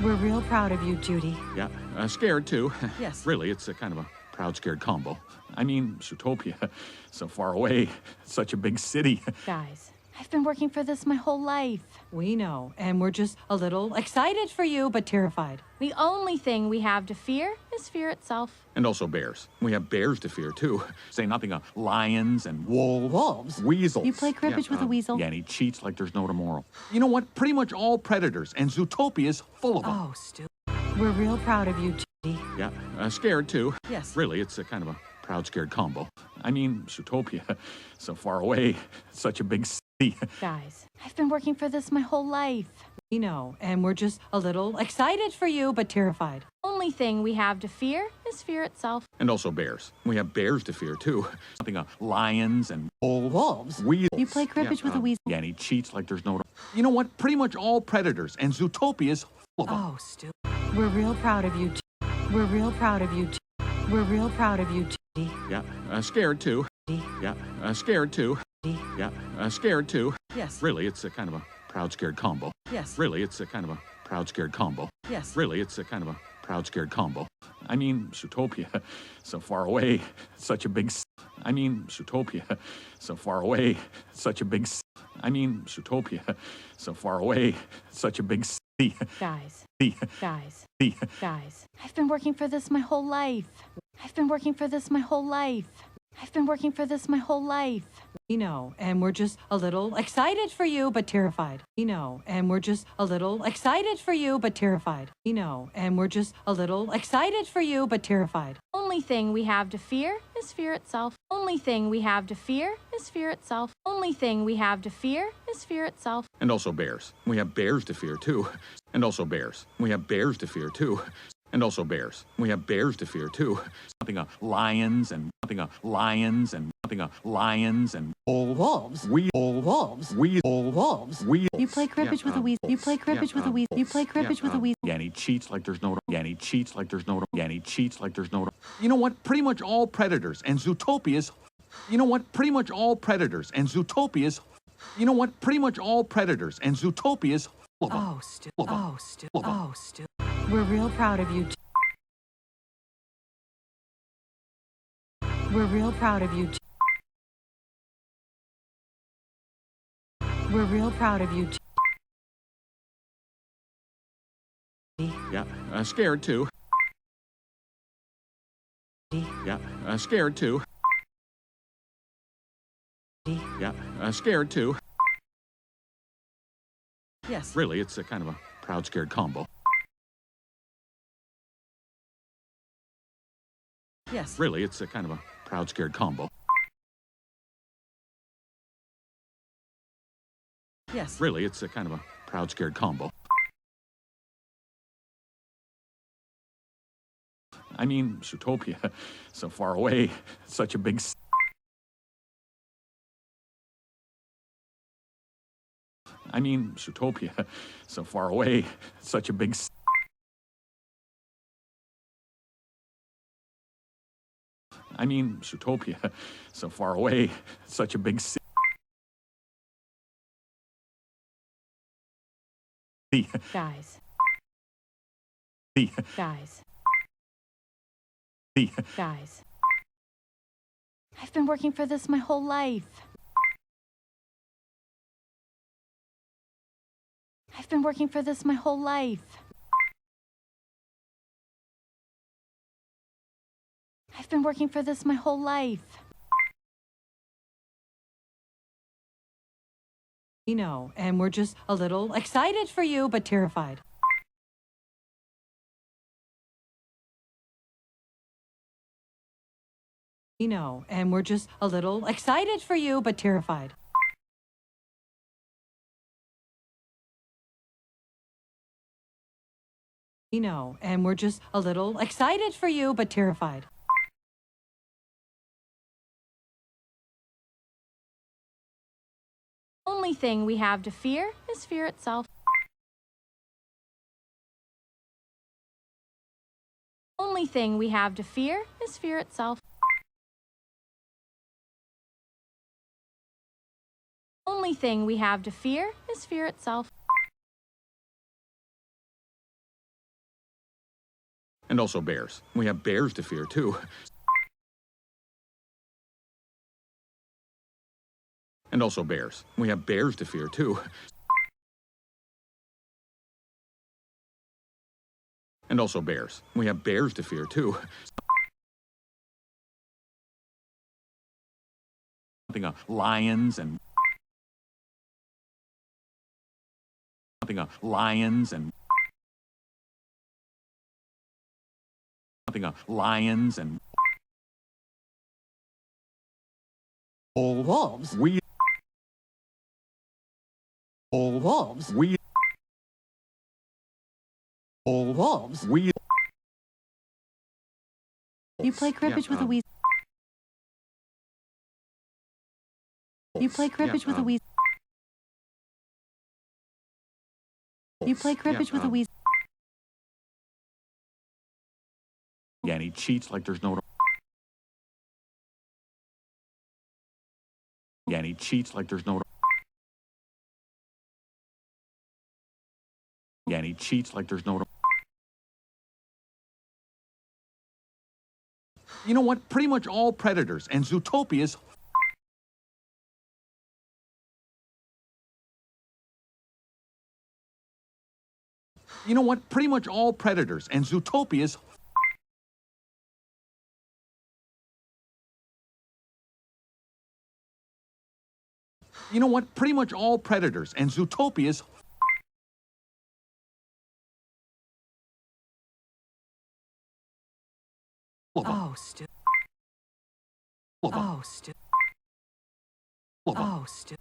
We're real proud of you, Judy. Yeah, scared too. Yes. Really, it's a kind of a proud, scared combo. I mean, Zootopia, so far away, such a big city. Guys, I've been working for this my whole life. We know, and we're just a little excited for you, but terrified. The only thing we have to fear is fear itself. And also bears. We have bears to fear too. Say nothing of lions and wolves. Wolves? Weasels. You play cribbage with a weasel? Yeah, and he cheats like there's no tomorrow. You know what? Pretty much all predators, and Zootopia's full of them. Oh, Stu. We're real proud of you, Judy. Yeah, scared too. Yes. Really, it's a kind of a proud, scared combo. I mean, Zootopia, so far away, such a big city. Guys, I've been working for this my whole life. We know, and we're just a little excited for you, but terrified. Only thing we have to fear is fear itself. And also bears. We have bears to fear too. Something of lions and wolves. Wolves? Weasels. You play cribbage with a weasel? Yeah, and he cheats like there's no... You know what? Pretty much all predators, and Zootopia's full of them. Oh, Stu. We're real proud of you, Judy. We're real proud of you, Judy. We're real proud of you, Judy. Yeah, scared too. Yeah, scared too. Yeah, scared too. Yes. Really, it's a kind of a proud, scared combo. Yes. Really, it's a kind of a proud, scared combo. Yes. Really, it's a kind of a proud, scared combo. I mean, Zootopia, so far away, such a big... I mean, Zootopia, so far away, such a big... I mean, Zootopia, so far away, such a big... Guys, Guys. guys, I've been working for this my whole life. I've been working for this my whole life. I've been working for this my whole life. We know, and we're just a little excited for you, but terrified. We know, and we're just a little excited for you, but terrified. We know, and we're just a little excited for you, but terrified. Only thing we have to fear is fear itself. Only thing we have to fear is fear itself. Only thing we have to fear is fear itself. And also bears. We have bears to fear too. And also bears. We have bears to fear too. And also bears. We have bears to fear too. Something of lions and something of lions and something of lions and wolves. Wolves? Wolves. Wolves? Wolves. Weasels. You play cribbage with a weasel? You play cribbage with a weasel? You play cribbage with a weasel? Yeah, and he cheats like there's no... Yeah, and he cheats like there's no... Yeah, and he cheats like there's no... You know what? Pretty much all predators, and Zootopia's... You know what? Pretty much all predators, and Zootopia's... You know what? Pretty much all predators, and Zootopia's... full of them. Oh, Stu. Full of them. Oh, Stu. Full of them. Oh, Stu. We're real proud of you, Judy. We're real proud of you, Judy. We're real proud of you, Judy. Yeah, scared too. Yeah, scared too. Yeah, scared too. Yes. Really, it's a kind of a proud, scared combo. Yes. Really, it's a kind of a proud, scared combo. Yes. Really, it's a kind of a proud, scared combo. I mean, Zootopia, so far away, such a big... I mean, Zootopia, so far away, such a big... I mean, Zootopia, so far away, such a big... Guys, guys, guys. I've been working for this my whole life. I've been working for this my whole life. I've been working for this my whole life. We know, and we're just a little excited for you, but terrified. We know, and we're just a little excited for you, but terrified. We know, and we're just a little excited for you, but terrified. Only thing we have to fear is fear itself. Only thing we have to fear is fear itself. Only thing we have to fear is fear itself. And also bears. We have bears to fear, too. And also bears. We have bears to fear, too. And also bears. We have bears to fear, too. Something lions and... Something lions and... Something lions and... Wolves. We... Wolves. We... Wolves. We... You play cribbage with a weasel. You play cribbage with a weasel. You play cribbage with a weasel. Yeah, and he cheats like there's no... Yeah, and he cheats like there's no... Yeah, and he cheats like there's no... You know what? Pretty much all predators and Zootopias... You know what? Pretty much all predators and Zootopias... You know what? Pretty much all predators and Zootopias... Oh, stupid. Oh, stupid. Oh, stupid.